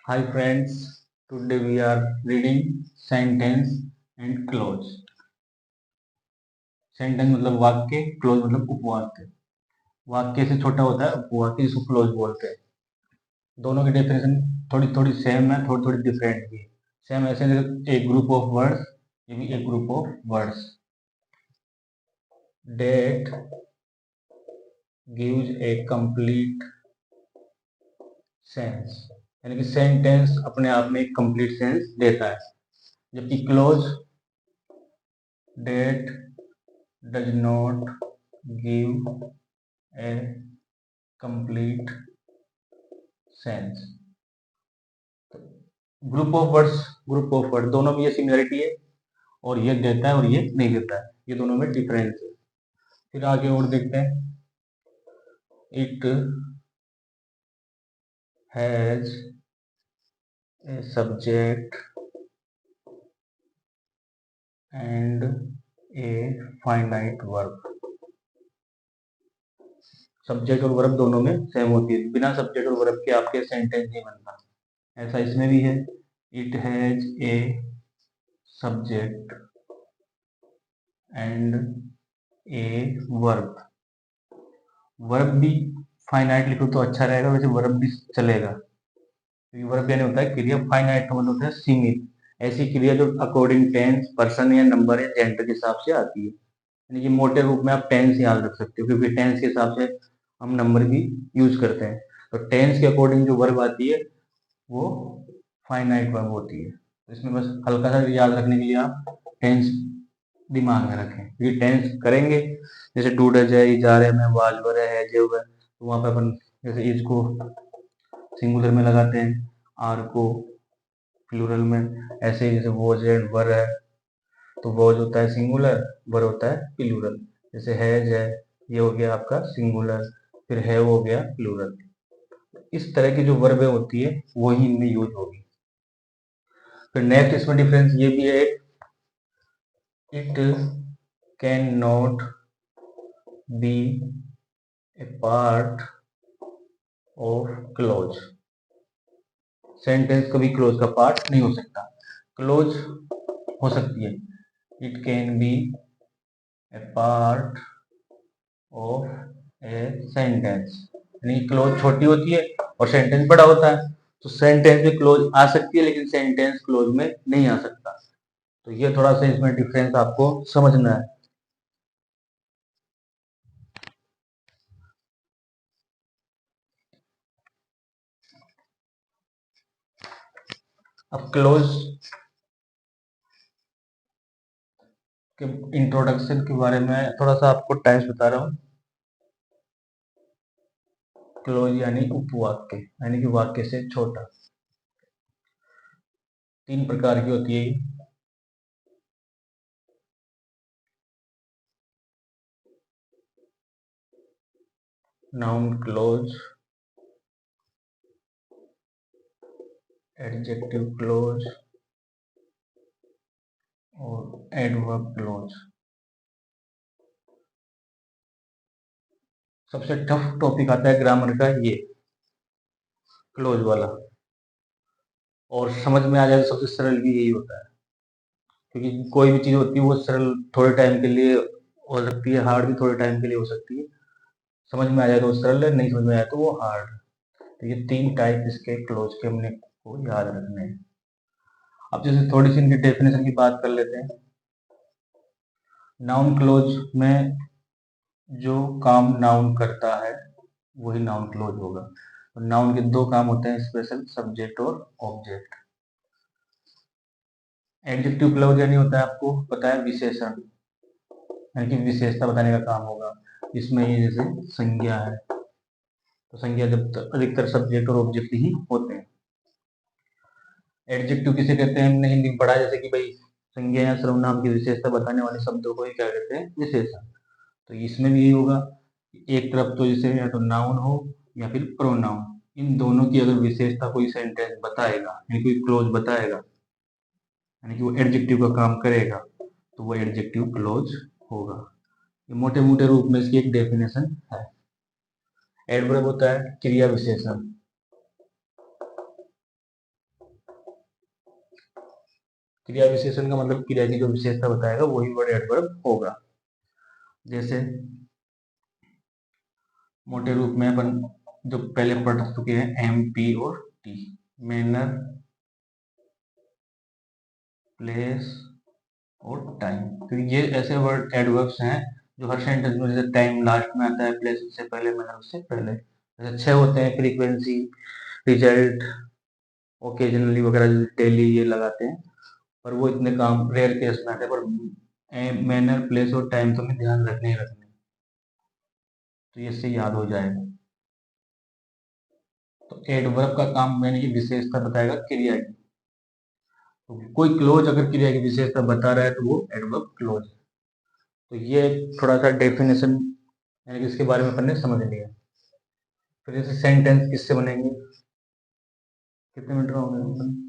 Hi friends, today we are reading sentence and clause. Sentence मतलब वाक्य, close मतलब उपवाक्य। वाक्य से छोटा होता है उपवाक्य, जिसको क्लोज बोलते हैं। दोनों की डेफिनेशन थोड़ी थोड़ी सेम है, थोड़ी थोड़ी डिफरेंट भी है। सेम ऐसे एक ग्रुप ऑफ वर्ड्स, ये भी एक group of words. That gives A complete sense, यानी कि सेंटेंस अपने आप में एक कंप्लीट सेंस देता है, जबकि close date does not give a complete sense. Group of word दोनों में ये सिमिलरिटी है, और ये देता है और ये नहीं देता है, ये दोनों में डिफरेंस है। फिर आगे और देखते हैं। It has a subject and a finite verb. Subject और वर्ब दोनों में सेम होती है, बिना सब्जेक्ट और वर्ब के आपके सेंटेंस नहीं बनता। ऐसा इसमें भी है। It has a subject and a verb. Verb भी फाइनाइट लिखो तो अच्छा रहेगा, वैसे वर्ब भी चलेगा, क्योंकि वर्ब यानी होता है क्रिया, फाइनाइट का मतलब होता है सीमित। ऐसी क्रिया जो अकॉर्डिंग टेंस, पर्सन या नंबर या जेंडर के हिसाब से आती है। यानी कि मोटे रूप में आप टेंस याद रख सकते हो, क्योंकि टेंस के हिसाब से हम नंबर भी यूज करते हैं। तो टेंस के अकॉर्डिंग जो वर्ब आती है वो फाइनाइट वर्ब होती है। तो इसमें बस हल्का सा याद रखने के लिए आप टेंस दिमाग में रखें, क्योंकि टेंस करेंगे जैसे डू डज है, जा रहे में, वाज वर है, जो है, तो वहां पे अपन जैसे इसको सिंगुलर में लगाते हैं, आर को प्लूरल में। ऐसे ही जैसे वॉज एंड वर है, तो वॉज होता है सिंगुलर, वर होता है प्लूरल। जैसे हैज है, ये हो गया आपका सिंगुलर, फिर हैव हो गया प्लूरल। इस तरह की जो वर्बें होती है वही इनमें यूज होगी। फिर नेक्स्ट इसमें डिफरेंस ये भी है, it can not be A part of close. Sentence कभी क्लोज का पार्ट नहीं हो सकता। क्लोज हो सकती है, it can be A part of a sentence, यानी क्लोज छोटी होती है और सेंटेंस बड़ा होता है। तो सेंटेंस में क्लोज आ सकती है, लेकिन सेंटेंस क्लोज में नहीं आ सकता। तो ये थोड़ा सा इसमें डिफरेंस आपको समझना है। अब क्लोज के इंट्रोडक्शन के बारे में थोड़ा सा आपको टाइप्स बता रहा हूँ। क्लोज यानी उपवाक्य, यानी कि वाक्य से छोटा। तीन प्रकार की होती है। नाउन क्लोज, एडजेक्टिव क्लोज और एडवर्ब क्लोज। सबसे टफ टॉपिक आता है ग्रामर का ये क्लोज वाला, और समझ में आ जाए तो सबसे सरल भी यही होता है, क्योंकि कोई भी चीज होती है वो सरल थोड़े टाइम के लिए हो सकती है, हार्ड भी थोड़े टाइम के लिए हो सकती है। समझ में आ जाए तो वो सरल है, नहीं समझ में आया तो वो हार्ड। तो ये तीन टाइप इसके क्लोज के हमने को याद रखने हैं। अब जैसे थोड़ी सी इनकी डेफिनेशन की बात कर लेते हैं। नाउन क्लोज में जो काम नाउन करता है वही नाउन क्लोज होगा। तो नाउन के दो काम होते हैं, स्पेशल, सब्जेक्ट और ऑब्जेक्ट। एडजेक्टिव क्लोज यानी होता है, आपको पता है, विशेषण, यानी कि विशेषता बताने का काम होगा। इसमें ये जैसे संज्ञा है, तो संज्ञा जब अधिकतर सब्जेक्ट और ऑब्जेक्ट ही होते हैं। एडजेक्टिव किसे कहते हैं, हमने हिंदी में पढ़ा, जैसे कि भाई संज्ञा या सर्वनाम की विशेषता बताने वाले शब्दों को ही क्या कहते हैं, विशेषण। तो इसमें भी यही होगा, एक तरफ तो जैसे या तो नाउन हो या फिर प्रोनाउन, इन दोनों की अगर विशेषता कोई सेंटेंस बताएगा, यानी कोई क्लोज बताएगा, यानी कि वो एडजेक्टिव का काम करेगा, तो वो एडजेक्टिव क्लोज होगा। ये मोटे मोटे रूप में इसकी एक डेफिनेशन है। एडवर्ब होता है क्रिया विशेषण, क्रिया विशेषण का मतलब क्रिया की जो विशेषता बताएगा वही वर्ड एडवर्ब होगा। जैसे मोटे रूप में अपन जो पहले पढ़ चुके हैं एम, पी और टी, मैनर, प्लेस और टाइम। तो ये ऐसे वर्ड एडवर्ब्स हैं जो हर सेंटेंस में, जैसे टाइम लास्ट में आता है, प्लेस उससे पहले, मैनर उससे पहले। जैसे 6 होते हैं, फ्रीक्वेंसी, रिजल्ट, ओकेजनली वगैरह, डेली ये लगाते हैं, पर वो इतने काम रेयर केस में आते हैं। पर मैनर, प्लेस और टाइम तो हमें ध्यान रखने ही रखने, तो ये इससे याद हो जाएगा। तो एडवर्ब का काम मैंने ये विशेषता बताएगा क्रिया की। तो कोई क्लोज अगर क्रिया की विशेषता बता रहा है तो वो एडवर्ब क्लोज है। तो ये थोड़ा सा डेफिनेशन यानी कि इसके बारे में अपन ने समझ लिया। फिर जैसे सेंटेंस किससे बनेंगे, कितने मिनट का हो गया?